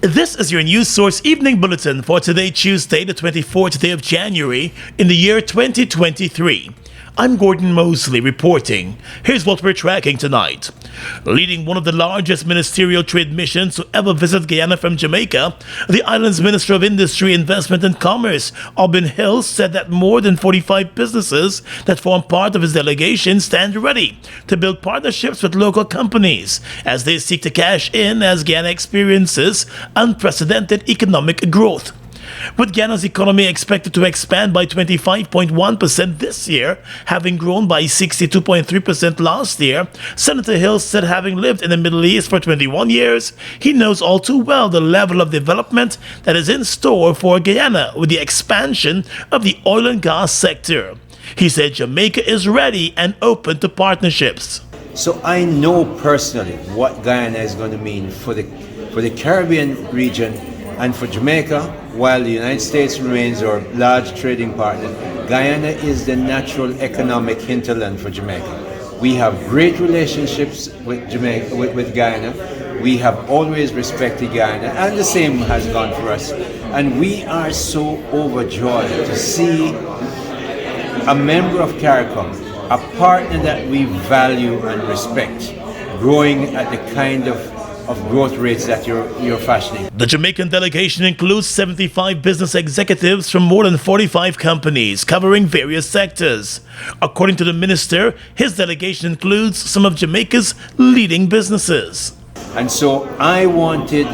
This is your news source evening bulletin for today, Tuesday, the 24th day of January in the year 2023. I'm Gordon Mosley reporting. Here's what we're tracking tonight. Leading one of the largest ministerial trade missions to ever visit Guyana from Jamaica, the island's Minister of Industry, Investment and Commerce, Aubin Hill, said that more than 45 businesses that form part of his delegation stand ready to build partnerships with local companies as they seek to cash in as Guyana experiences unprecedented economic growth. With Guyana's economy expected to expand by 25.1% this year, having grown by 62.3% last year, Senator Hill said having lived in the Middle East for 21 years, he knows all too well the level of development that is in store for Guyana with the expansion of the oil and gas sector. He said Jamaica is ready and open to partnerships. So I know personally what Guyana is going to mean for the Caribbean region and for Jamaica. While the United States remains our large trading partner, Guyana is the natural economic hinterland for Jamaica. We have great relationships with Jamaica, with Guyana. We have always respected Guyana, and the same has gone for us. And we are so overjoyed to see a member of CARICOM, a partner that we value and respect, growing at the kind of growth rates that you're fashioning. The Jamaican delegation includes 75 business executives from more than 45 companies covering various sectors. According to the minister, his delegation includes some of Jamaica's leading businesses. And so I wanted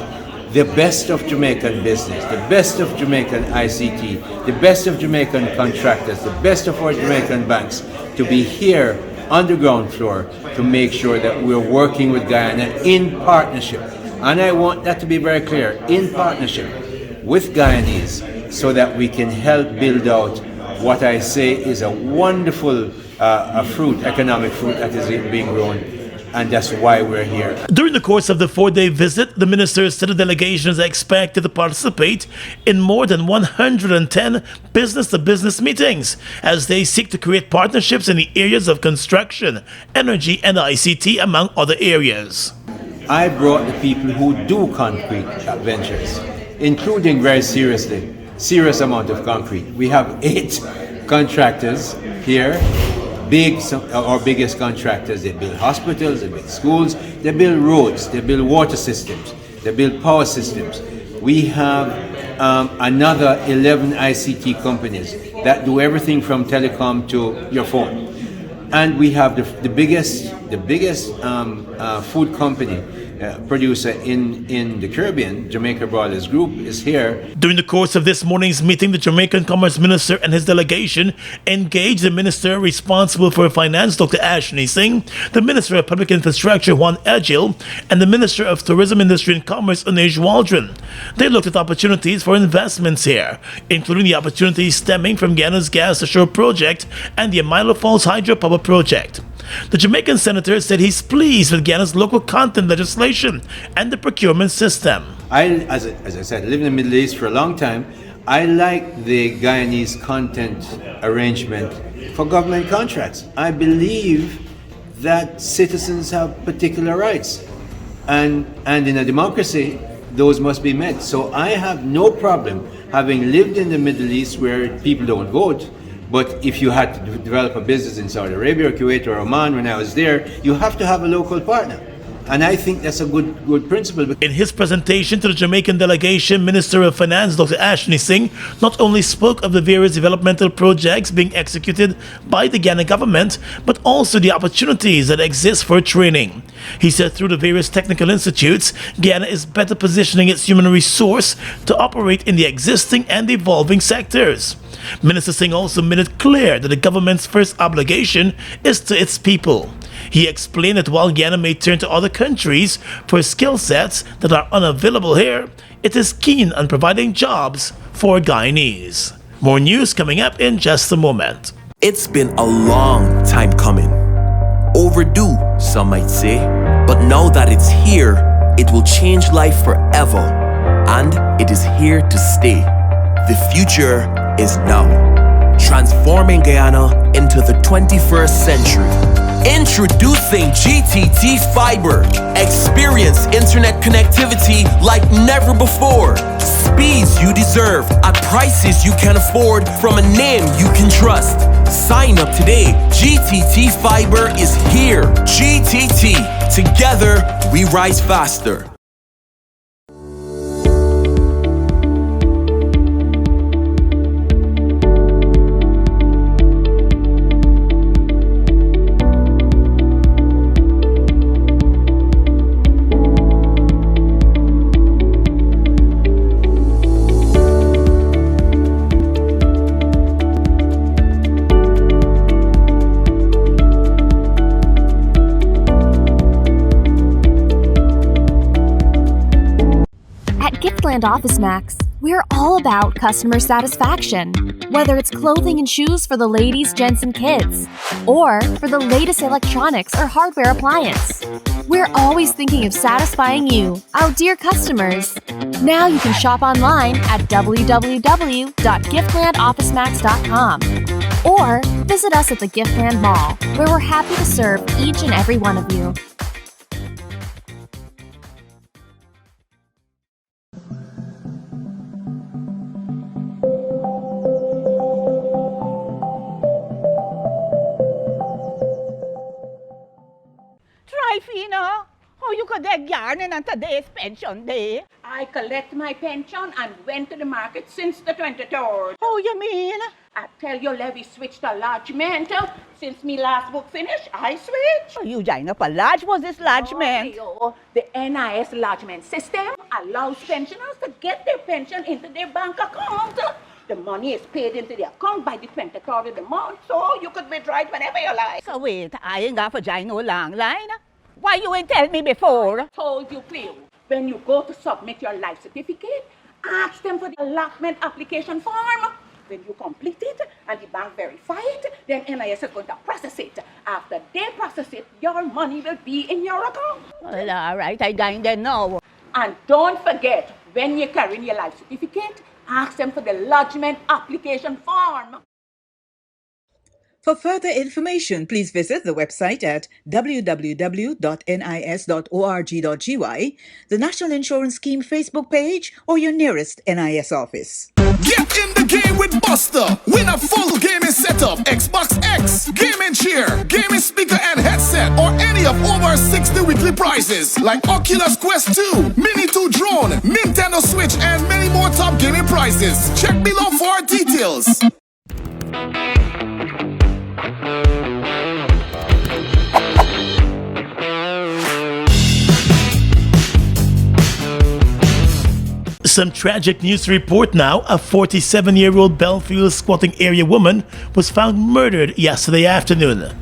the best of Jamaican business, the best of Jamaican ICT, the best of Jamaican contractors, the best of our Jamaican banks to be here on the ground floor to make sure that we're working with Guyana in partnership. And I want that to be very clear, in partnership with Guyanese, so that we can help build out what I say is a wonderful economic fruit that is being grown. And that's why we're here. During the course of the 4-day visit, the minister said the delegation is expected to participate in more than 110 business-to-business meetings as they seek to create partnerships in the areas of construction, energy, and ICT, among other areas. I brought the people who do concrete ventures, including very serious amount of concrete. We have 8 contractors here. Our biggest contractors. They build hospitals, they build schools, they build roads, they build water systems, they build power systems. We have another 11 ICT companies that do everything from telecom to your phone. And we have the biggest food company producer in the Caribbean, Jamaica Brothers Group, is here. During the course of this morning's meeting, the Jamaican Commerce Minister and his delegation engaged the Minister responsible for Finance, Dr. Ashley Singh, the Minister of Public Infrastructure, Juan Edgil, and the Minister of Tourism, Industry and Commerce, Anej Waldron. They looked at opportunities for investments here, including the opportunities stemming from Guyana's Gas to Shore project and the Amilo Falls hydropower project. The Jamaican senator said he's pleased with Guyana's local content legislation and the procurement system. As I said, living in the Middle East for a long time, I like the Guyanese content arrangement for government contracts. I believe that citizens have particular rights, and in a democracy, those must be met. So I have no problem having lived in the Middle East where people don't vote. But if you had to develop a business in Saudi Arabia or Kuwait or Oman when I was there, you have to have a local partner. And I think that's a good principle. In his presentation to the Jamaican delegation, Minister of Finance Dr. Ashley Singh not only spoke of the various developmental projects being executed by the Guyana government, but also the opportunities that exist for training. He said through the various technical institutes, Guyana is better positioning its human resource to operate in the existing and evolving sectors. Minister Singh also made it clear that the government's first obligation is to its people. He explained that while Guyana may turn to other countries for skill sets that are unavailable here, it is keen on providing jobs for Guyanese. More news coming up in just a moment. It's been a long time coming. Overdue, some might say, but now that it's here, it will change life forever, and it is here to stay. The future is now, transforming Guyana into the 21st century. Introducing GTT Fiber. Experience internet connectivity like never before. Speeds you deserve at prices you can afford from a name you can trust. Sign up today. GTT Fiber is here. GTT. Together, we rise faster. Giftland Office Max, we're all about customer satisfaction. Whether it's clothing and shoes for the ladies, gents, and kids, or for the latest electronics or hardware appliance, we're always thinking of satisfying you, our dear customers. Now you can shop online at www.giftlandofficemax.com or visit us at the Giftland Mall, where we're happy to serve each and every one of you. Fina, how you could get yarning on today's pension day? I collect my pension and went to the market since the 23rd. How you mean? I tell you, levy switched to lodgement. Since me last book finished, I switched. Oh, you join up a lodge? What's this lodgement? Oh, the NIS lodgement system allows pensioners to get their pension into their bank account. The money is paid into the account by the 23rd of the month, so you could withdraw it whenever you like. So wait, I ain't got to join no long line. Why you ain't tell me before? Told you clear. When you go to submit your life certificate, ask them for the allotment application form. When you complete it and the bank verify it, then NIS is going to process it. After they process it, your money will be in your account. Well, all right, I got there now. And don't forget, when you're carrying your life certificate, ask them for the lodgement application form. For further information, please visit the website at www.nis.org.gy, the National Insurance Scheme Facebook page, or your nearest NIS office. Get in the game with Buster. Win a full gaming setup, Xbox X, gaming chair, gaming speaker and headset, or any of over 60 weekly prizes like Oculus Quest 2, Mini 2 drone, Nintendo Switch, and many more top gaming prizes. Check below for details. Some tragic news to report now. A 47-year-old Belfield squatting area woman was found murdered yesterday afternoon.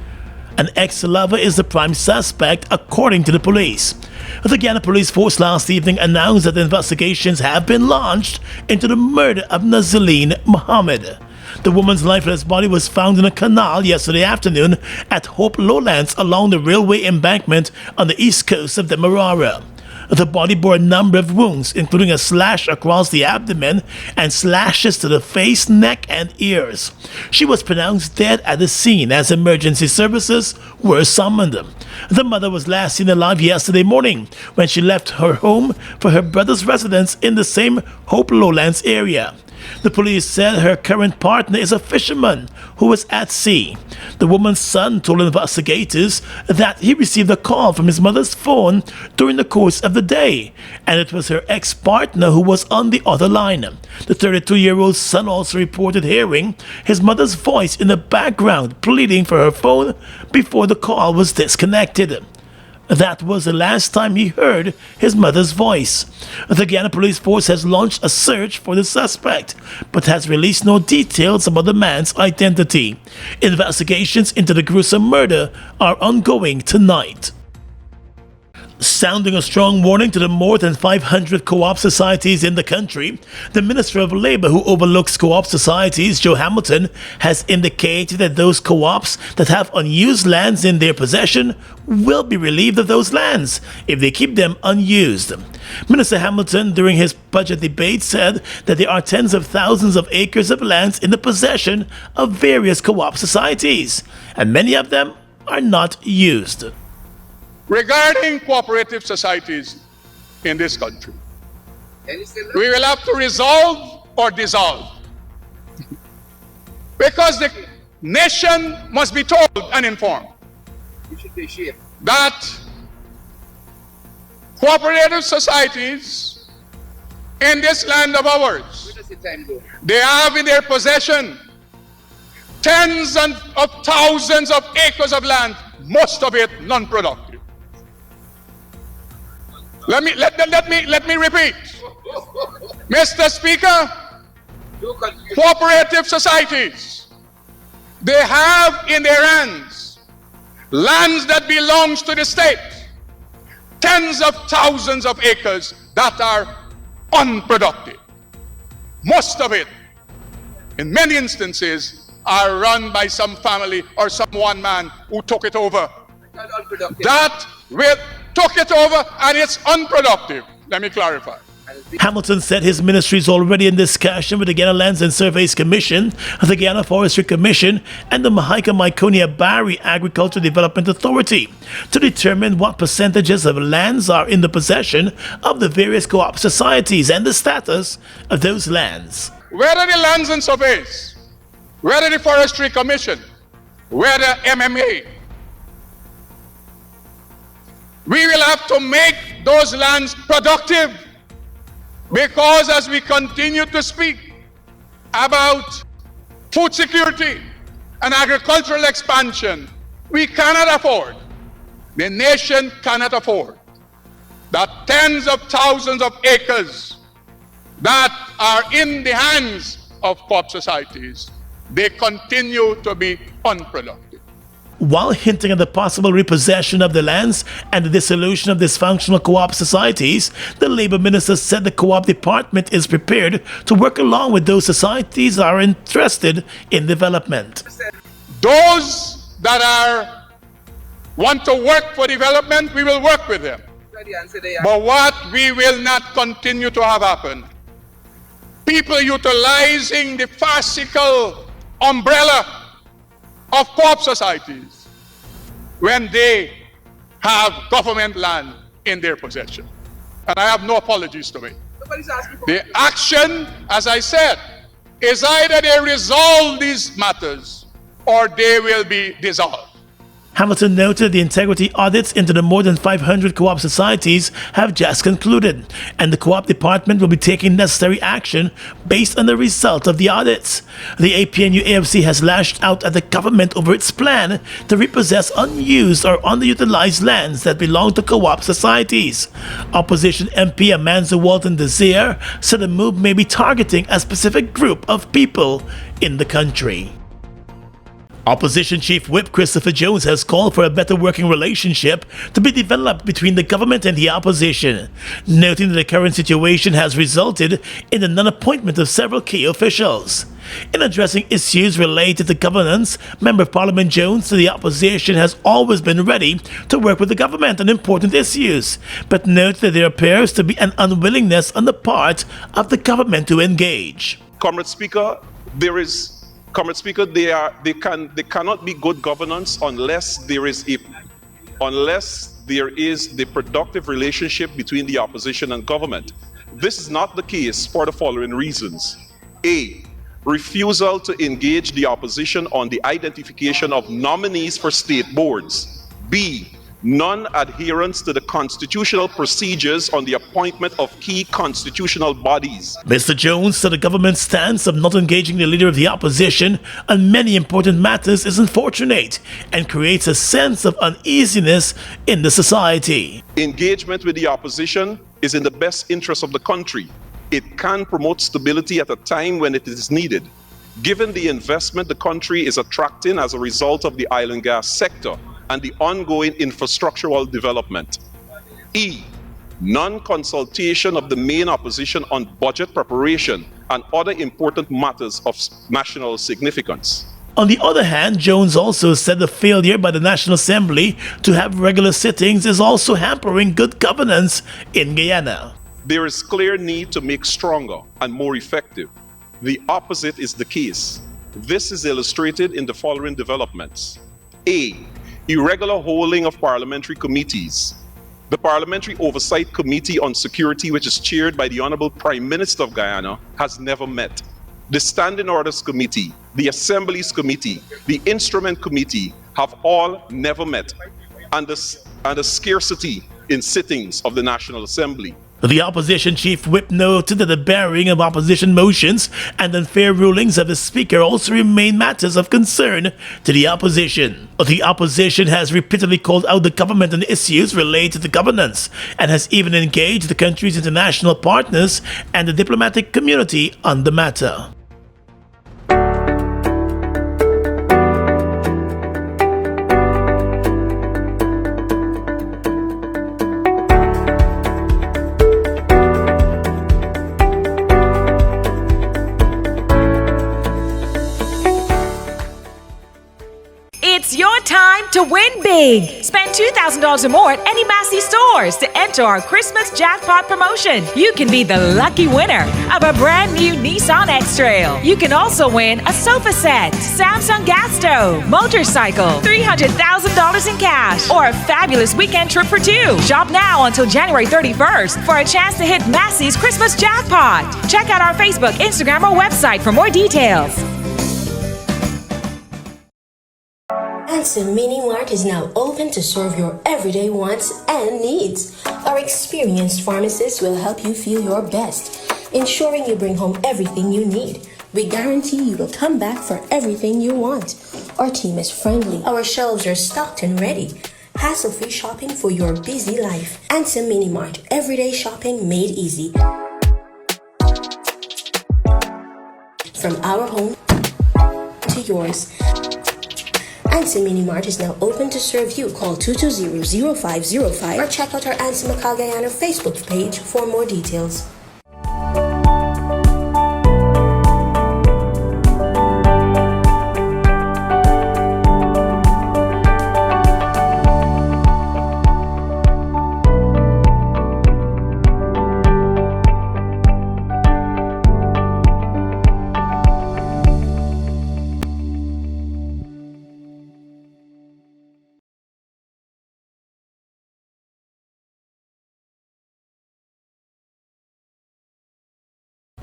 An ex-lover is the prime suspect, according to the police. The Guyana police force last evening announced that investigations have been launched into the murder of Nazaleen Mohammed. The woman's lifeless body was found in a canal yesterday afternoon at Hope Lowlands along the railway embankment on the east coast of Demerara. The body bore a number of wounds, including a slash across the abdomen and slashes to the face, neck, and ears. She was pronounced dead at the scene as emergency services were summoned. The mother was last seen alive yesterday morning when she left her home for her brother's residence in the same Hope Lowlands area. The police said her current partner is a fisherman who was at sea. The woman's son told investigators that he received a call from his mother's phone during the course of the day, and it was her ex-partner who was on the other line. The 32-year-old son also reported hearing his mother's voice in the background pleading for her phone before the call was disconnected. That was the last time he heard his mother's voice. The Guyana Police Force has launched a search for the suspect, but has released no details about the man's identity. Investigations into the gruesome murder are ongoing tonight. Sounding a strong warning to the more than 500 co-op societies in the country, the Minister of Labour, who overlooks co-op societies, Joe Hamilton, has indicated that those co-ops that have unused lands in their possession will be relieved of those lands if they keep them unused. Minister Hamilton, during his budget debate, said that there are tens of thousands of acres of lands in the possession of various co-op societies, and many of them are not used. Regarding cooperative societies in this country, we will have to resolve or dissolve. Because the nation must be told and informed that cooperative societies in this land of ours, they have in their possession tens of thousands of acres of land, most of it non-productive. Let me repeat. Mr. Speaker, cooperative societies, they have in their hands lands that belongs to the state, tens of thousands of acres that are unproductive. Most of it, in many instances, are run by some family or some one man who took it over. Took it over and it's unproductive. Let me clarify. Hamilton said his ministry is already in discussion with the Guyana Lands and Surveys Commission, the Guyana Forestry Commission, and the Jamaica-Guyana Agricultural Development Authority to determine what percentages of lands are in the possession of the various co-op societies and the status of those lands. Whether the Lands and Surveys, whether the Forestry Commission, whether MMA, we will have to make those lands productive. Because as we continue to speak about food security and agricultural expansion, we cannot afford, the nation cannot afford, that tens of thousands of acres that are in the hands of co-op societies, they continue to be unproductive. While hinting at the possible repossession of the lands and the dissolution of dysfunctional co-op societies, the Labour Minister said the co-op department is prepared to work along with those societies that are interested in development. Those that want to work for development, we will work with them. But what we will not continue to have happen, people utilizing the farcical umbrella of co-op societies when they have government land in their possession. And I have no apologies to make. The action, as I said, is either they resolve these matters or they will be dissolved. Hamilton noted the integrity audits into the more than 500 co-op societies have just concluded, and the co-op department will be taking necessary action based on the result of the audits. The APNU-AFC has lashed out at the government over its plan to repossess unused or underutilized lands that belong to co-op societies. Opposition MP Amanza Walton Desir said the move may be targeting a specific group of people in the country. Opposition Chief Whip Christopher Jones has called for a better working relationship to be developed between the government and the opposition, noting that the current situation has resulted in the non-appointment of several key officials. In addressing issues related to governance, Member of Parliament Jones said the opposition has always been ready to work with the government on important issues, but noted that there appears to be an unwillingness on the part of the government to engage. Comrade Speaker, they cannot be good governance unless there is the productive relationship between the opposition and government. This is not the case for the following reasons. A, refusal to engage the opposition on the identification of nominees for state boards. B, non-adherence to the constitutional procedures on the appointment of key constitutional bodies. Mr. Jones said the government's stance of not engaging the leader of the opposition on many important matters is unfortunate and creates a sense of uneasiness in the society. Engagement with the opposition is in the best interest of the country. It can promote stability at a time when it is needed. Given the investment the country is attracting as a result of the oil and gas sector and the ongoing infrastructural development. E, non-consultation of the main opposition on budget preparation and other important matters of national significance. On the other hand, Jones also said the failure by the National Assembly to have regular sittings is also hampering good governance in Guyana. There is clear need to make stronger and more effective. The opposite is the case. This is illustrated in the following developments. A, irregular holding of parliamentary committees. The Parliamentary Oversight Committee on Security, which is chaired by the Honorable Prime Minister of Guyana, has never met. The Standing Orders Committee, the Assemblies Committee, the Instrument Committee have all never met, and the scarcity in sittings of the National Assembly. The opposition chief whip noted that the bearing of opposition motions and unfair rulings of the speaker also remain matters of concern to the opposition. The opposition has repeatedly called out the government on issues related to governance and has even engaged the country's international partners and the diplomatic community on the matter. It's your time to win big. Spend $2,000 or more at any Massey stores to enter our Christmas jackpot promotion. You can be the lucky winner of a brand new Nissan X-Trail. You can also win a sofa set, Samsung gas stove, motorcycle, $300,000 in cash, or a fabulous weekend trip for two. Shop now until January 31st for a chance to hit Massey's Christmas jackpot. Check out our Facebook, Instagram, or website for more details. Anson Mini Mart is now open to serve your everyday wants and needs. Our experienced pharmacists will help you feel your best, ensuring you bring home everything you need. We guarantee you will come back for everything you want. Our team is friendly. Our shelves are stocked and ready. Hassle-free shopping for your busy life. Anson Mini Mart, everyday shopping made easy. From our home to yours. Anson Mini Mart is now open to serve you. Call 220-0505 or check out our Jamaica-Guyana Facebook page for more details.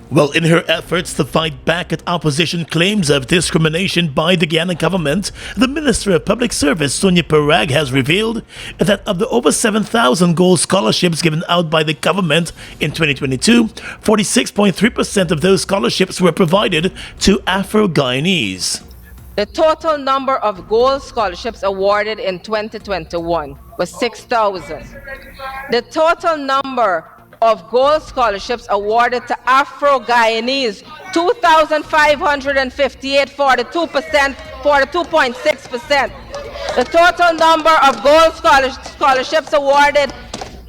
Well, in her efforts to fight back at opposition claims of discrimination by the Guyana government, the Minister of Public Service, Sonia Parag, has revealed that of the over 7,000 gold scholarships given out by the government in 2022, 46.3% of those scholarships were provided to Afro-Guyanese. The total number of gold scholarships awarded in 2021 was 6,000. The total number of gold scholarships awarded to Afro-Guyanese, 2,558, 42%, 42.6%. The total number of gold scholarships awarded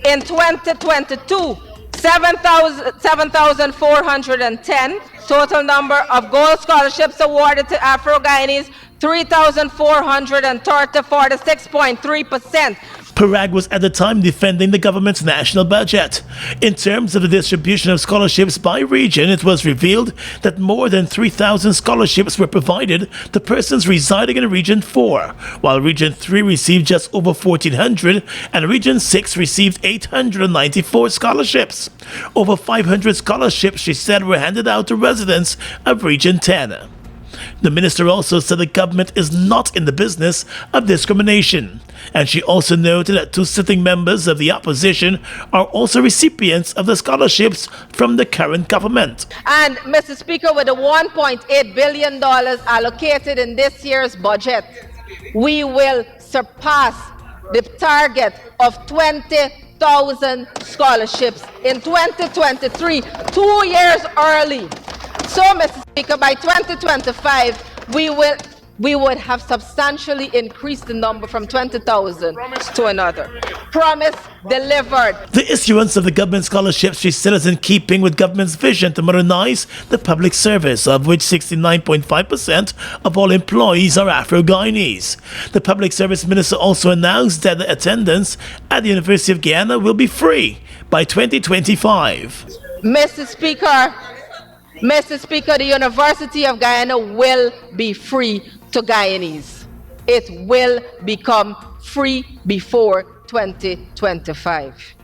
in 2022, 7,410. Total number of gold scholarships awarded to Afro-Guyanese, 3,430, 46.3%. Parag was at the time defending the government's national budget. In terms of the distribution of scholarships by region, it was revealed that more than 3,000 scholarships were provided to persons residing in Region 4, while Region 3 received just over 1,400 and Region 6 received 894 scholarships. Over 500 scholarships, she said, were handed out to residents of Region 10. The minister also said the government is not in the business of discrimination, and she also noted that two sitting members of the opposition are also recipients of the scholarships from the current government. And Mr. Speaker, with the $1.8 billion allocated in this year's budget, we will surpass the target of 20,000 scholarships in 2023, 2 years early. So, Mr. Speaker, by 2025, we would have substantially increased the number from 20,000 to another. Promise delivered. The issuance of the government scholarships, she said, is in keeping with government's vision to modernize the public service, of which 69.5% of all employees are Afro-Guyanese. The public service minister also announced that the attendance at the University of Guyana will be free by 2025. Mr. Speaker, the University of Guyana will be free to Guyanese. It will become free before 2025.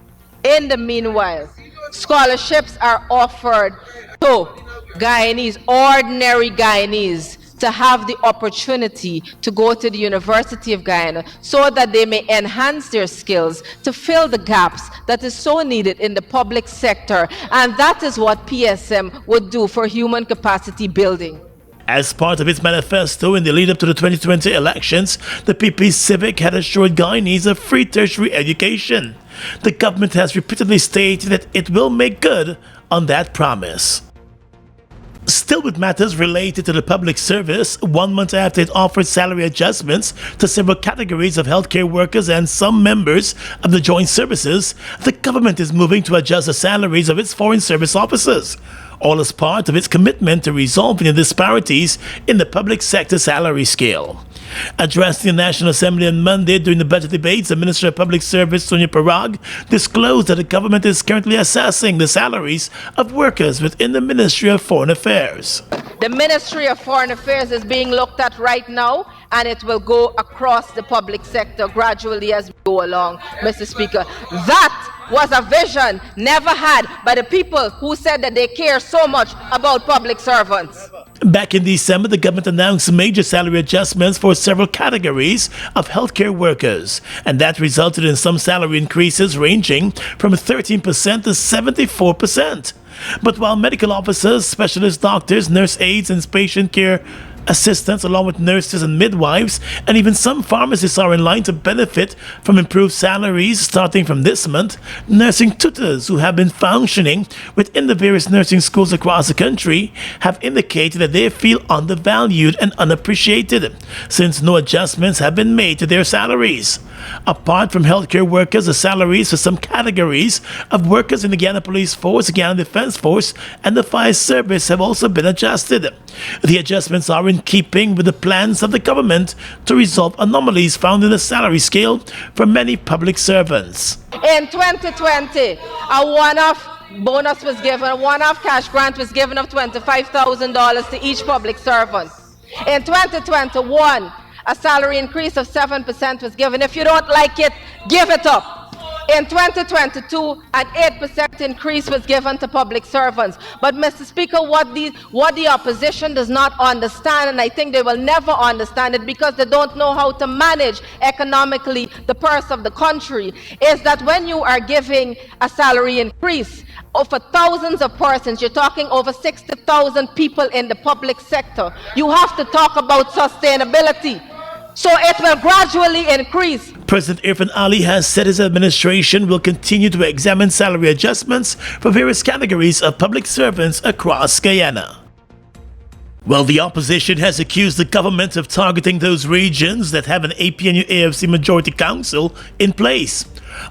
In the meanwhile, scholarships are offered to Guyanese, ordinary Guyanese, to have the opportunity to go to the University of Guyana so that they may enhance their skills to fill the gaps that is so needed in the public sector. And that is what PSM would do for human capacity building. As part of its manifesto in the lead-up to the 2020 elections, the PP Civic had assured Guyanese a free tertiary education. The government has repeatedly stated that it will make good on that promise. Still with matters related to the public service, 1 month after it offered salary adjustments to several categories of healthcare workers and some members of the joint services, the government is moving to adjust the salaries of its foreign service officers, all as part of its commitment to resolving the disparities in the public sector salary scale. Addressing the National Assembly on Monday during the budget debates, the Minister of Public Service, Sonia Parag, disclosed that the government is currently assessing the salaries of workers within the Ministry of Foreign Affairs. The Ministry of Foreign Affairs is being looked at right now, and it will go across the public sector gradually as we go along, Mr. Speaker. That was a vision never had by the people who said that they care so much about public servants. Back in December, the government announced major salary adjustments for several categories of healthcare workers, and that resulted in some salary increases ranging from 13% to 74%. But while medical officers, specialist doctors, nurse aides, and patient care assistants, along with nurses and midwives, and even some pharmacists are in line to benefit from improved salaries starting from this month. Nursing tutors who have been functioning within the various nursing schools across the country have indicated that they feel undervalued and unappreciated since no adjustments have been made to their salaries. Apart from healthcare workers, the salaries for some categories of workers in the Guyana Police Force, Guyana Defense Force, and the Fire Service have also been adjusted. The adjustments are in keeping with the plans of the government to resolve anomalies found in the salary scale for many public servants. In 2020, a one-off bonus was given, a one-off cash grant was given of $25,000 to each public servant. In 2021, a salary increase of 7% was given. If you don't like it, give it up. In 2022, an 8% increase was given to public servants. But, Mr. Speaker, what the opposition does not understand, and I think they will never understand it because they don't know how to manage economically the purse of the country, is that when you are giving a salary increase for thousands of persons, you're talking over 60,000 people in the public sector, you have to talk about sustainability. So it will gradually increase. President Irfan Ali has said his administration will continue to examine salary adjustments for various categories of public servants across Guyana. Well, the opposition has accused the government of targeting those regions that have an APNU-AFC majority council in place.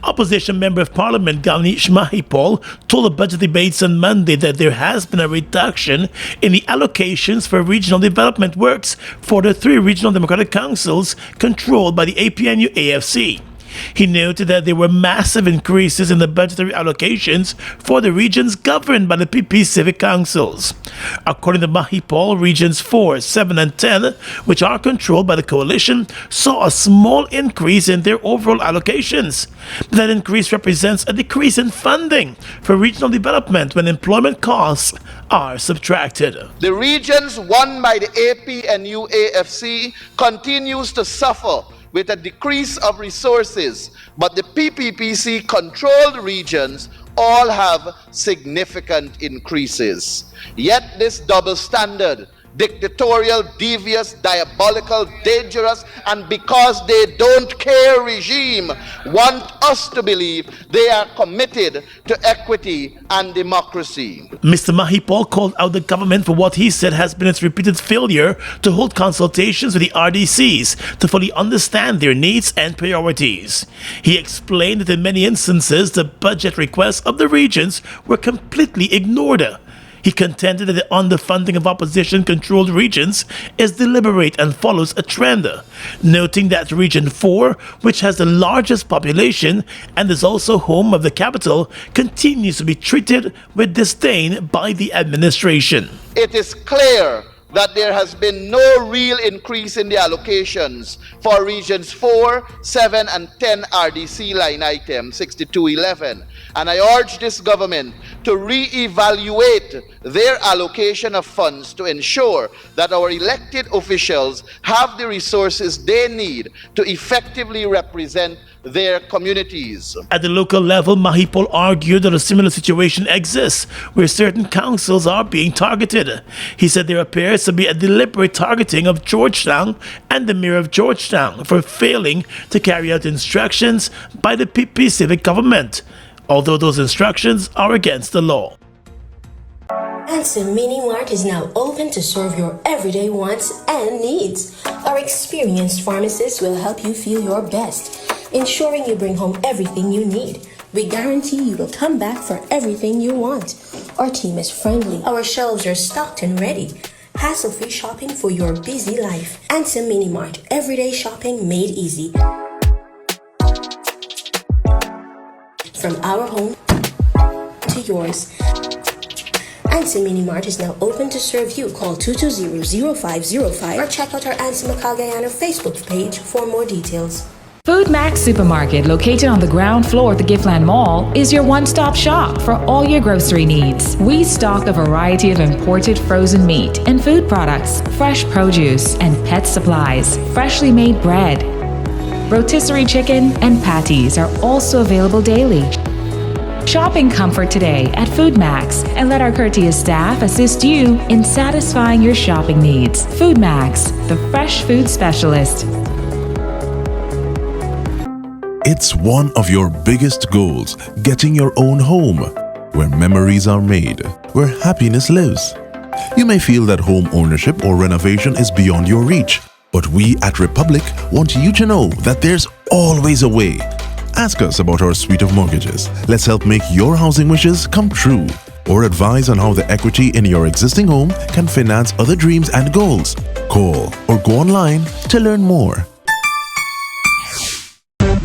Opposition Member of Parliament Ganesh Mahipal told the budget debates on Monday that there has been a reduction in the allocations for regional development works for the 3 regional democratic councils controlled by the APNU-AFC. He noted that there were massive increases in the budgetary allocations for the regions governed by the PP Civic Councils. According to Mahipal, regions 4, 7, and 10, which are controlled by the coalition, saw a small increase in their overall allocations. That increase represents a decrease in funding for regional development when employment costs are subtracted. The regions won by the APNU-AFC continues to suffer with a decrease of resources, but the PPPC controlled regions all have significant increases. Yet this double standard, dictatorial, devious, diabolical, dangerous, and because they don't care regime want us to believe they are committed to equity and democracy. Mr. Mahipal called out the government for what he said has been its repeated failure to hold consultations with the RDCs to fully understand their needs and priorities. He explained that in many instances the budget requests of the regions were completely ignored. He contended that the underfunding of opposition-controlled regions is deliberate and follows a trend, noting that Region 4, which has the largest population and is also home of the capital, continues to be treated with disdain by the administration. It is clear that there has been no real increase in the allocations for regions 4, 7, and 10 RDC line item 6211. And I urge this government to re-evaluate their allocation of funds to ensure that our elected officials have the resources they need to effectively represent their communities. At the local level, Mahipol argued that a similar situation exists where certain councils are being targeted. He said there appears to be a deliberate targeting of Georgetown and the mayor of Georgetown for failing to carry out instructions by the PP civic government, although those instructions are against the law. Ansem Mini Mart is now open to serve your everyday wants and needs. Our experienced pharmacists will help you feel your best, ensuring you bring home everything you need. We guarantee you will come back for everything you want. Our team is friendly. Our shelves are stocked and ready. Hassle-free shopping for your busy life. Ansem Mini Mart, everyday shopping made easy. From our home to yours. Ansem Mini Mart is now open to serve you. Call 220-0505 or check out our Ansem Guyana Facebook page for more details. Food Max Supermarket, located on the ground floor at the Giftland Mall, is your one-stop shop for all your grocery needs. We stock a variety of imported frozen meat and food products, fresh produce, and pet supplies, freshly made bread. Rotisserie chicken and patties are also available daily. Shop in comfort today at Food Max and let our courteous staff assist you in satisfying your shopping needs. Food Max, the fresh food specialist. It's one of your biggest goals, getting your own home, where memories are made, where happiness lives. You may feel that home ownership or renovation is beyond your reach, but we at Republic want you to know that there's always a way. Ask us about our suite of mortgages. Let's help make your housing wishes come true. Or advise on how the equity in your existing home can finance other dreams and goals. Call or go online to learn more.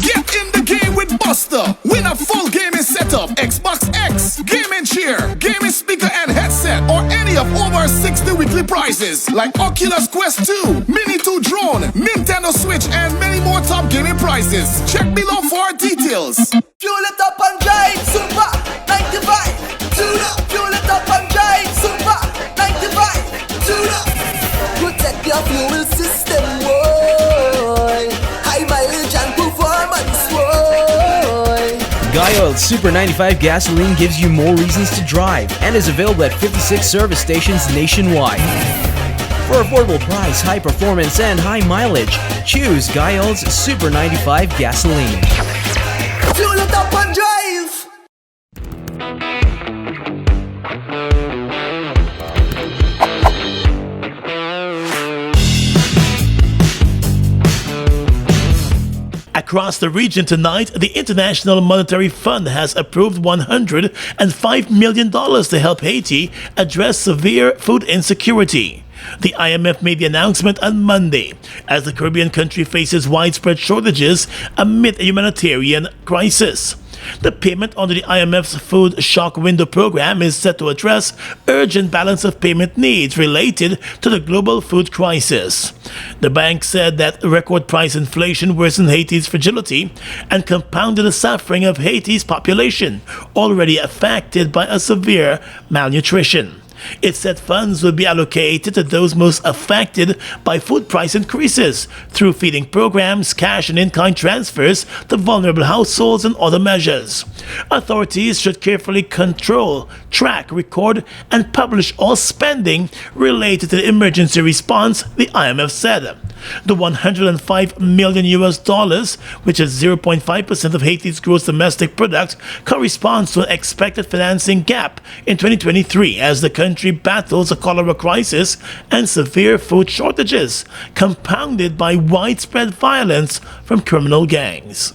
Get in the game with Buster. Win a full gaming setup, Xbox X, gaming chair, gaming speaker and headset, or any of over 60 weekly prizes like Oculus Quest 2, Mini 2 drone, Nintendo Switch, and many more top gaming prizes. Check below for details. Fuel it up and drive, Super 95. Tune up, fuel it up and drive, Super 95. Tune up. Protect your fuel system, boy. High mileage and performance, boy. Guy Oil Super 95 gasoline gives you more reasons to drive and is available at 56 service stations nationwide. For affordable price, high performance, and high mileage, choose Guy Oil's Super 95 gasoline. Fuel it up and drive. Across the region tonight, the International Monetary Fund has approved $105 million to help Haiti address severe food insecurity. The IMF made the announcement on Monday as the Caribbean country faces widespread shortages amid a humanitarian crisis. The payment under the IMF's Food Shock Window program is set to address urgent balance of payment needs related to the global food crisis. The bank said that record price inflation worsened Haiti's fragility and compounded the suffering of Haiti's population, already affected by a severe malnutrition. It said funds will be allocated to those most affected by food price increases through feeding programs, cash and in-kind transfers to vulnerable households and other measures. Authorities should carefully control, track, record and publish all spending related to the emergency response, the IMF said. The $105 million, which is 0.5% of Haiti's gross domestic product, corresponds to an expected financing gap in 2023 as the country battles a cholera crisis and severe food shortages, compounded by widespread violence from criminal gangs.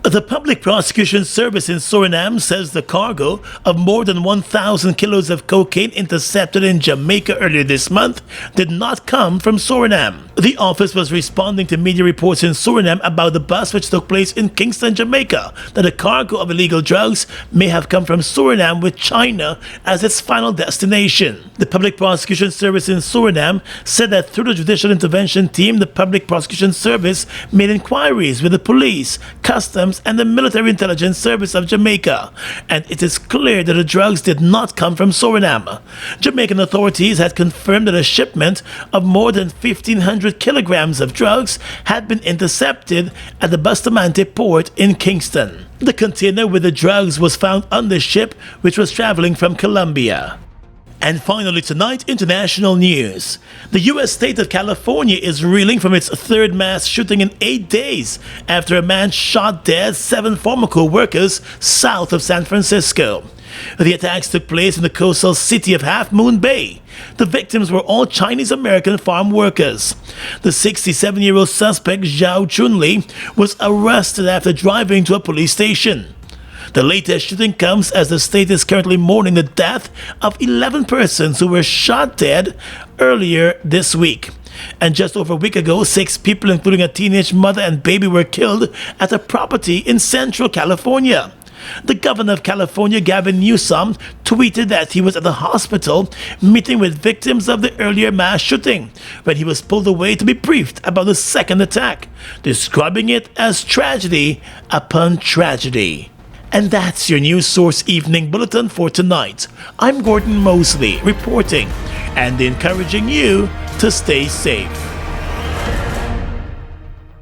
The Public Prosecution Service in Suriname says the cargo of more than 1,000 kilos of cocaine intercepted in Jamaica earlier this month did not come from Suriname. The office was responding to media reports in Suriname about the bust which took place in Kingston, Jamaica, that a cargo of illegal drugs may have come from Suriname with China as its final destination. The Public Prosecution Service in Suriname said that through the Judicial Intervention Team, the Public Prosecution Service made inquiries with the police, customs, and the Military Intelligence Service of Jamaica, and it is clear that the drugs did not come from Suriname. Jamaican authorities had confirmed that a shipment of more than 1,500 kilograms of drugs had been intercepted at the Bustamante port in Kingston. The container with the drugs was found on the ship, which was traveling from Colombia. And finally tonight, international news. The U.S. state of California is reeling from its third mass shooting in 8 days after a man shot dead 7 former co-workers south of San Francisco. The attacks took place in the coastal city of Half Moon Bay. The victims were all Chinese-American farm workers. The 67-year-old suspect, Zhao Chunli, was arrested after driving to a police station. The latest shooting comes as the state is currently mourning the death of 11 persons who were shot dead earlier this week. And just over a week ago, 6 people, including a teenage mother and baby, were killed at a property in Central California. The governor of California, Gavin Newsom, tweeted that he was at the hospital meeting with victims of the earlier mass shooting when he was pulled away to be briefed about the second attack, describing it as tragedy upon tragedy. And that's your News Source Evening Bulletin for tonight. I'm Gordon Mosley reporting and encouraging you to stay safe.